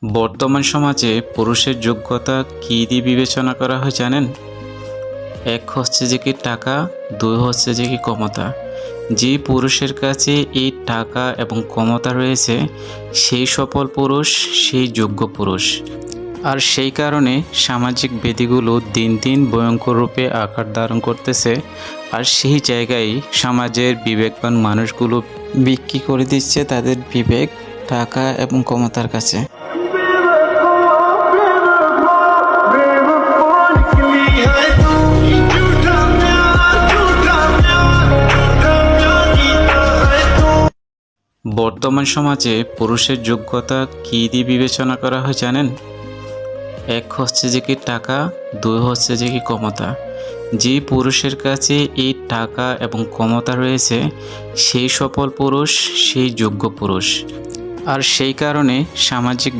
বর্তমান সমাজে পুরুষের যোগ্যতা কী দিয়ে বিবেচনা করা হয় জানেন? এক হচ্ছে যে কি টাকা, দুই হচ্ছে যে কি ক্ষমতা। যে পুরুষের কাছে এই টাকা এবং ক্ষমতা রয়েছে সেই সফল পুরুষ, সেই যোগ্য পুরুষ। আর সেই কারণে সামাজিক বেদিগুলো দিন দিন ভয়ঙ্কর রূপে আকার ধারণ করতেছে। আর সেই জায়গায় সমাজের বিবেকবান মানুষগুলো বিক্রি করে দিচ্ছে তাদের বিবেক টাকা এবং ক্ষমতার কাছে। বর্তমান সমাজে পুরুষের যোগ্যতা কী দিয়ে বিবেচনা করা হয় জানেন? এক হচ্ছে যে কি টাকা, দুই হচ্ছে যে কি ক্ষমতা। যে পুরুষের কাছে এই টাকা এবং ক্ষমতা রয়েছে সেই সফল পুরুষ, সেই যোগ্য পুরুষ। আর সেই কারণে সামাজিক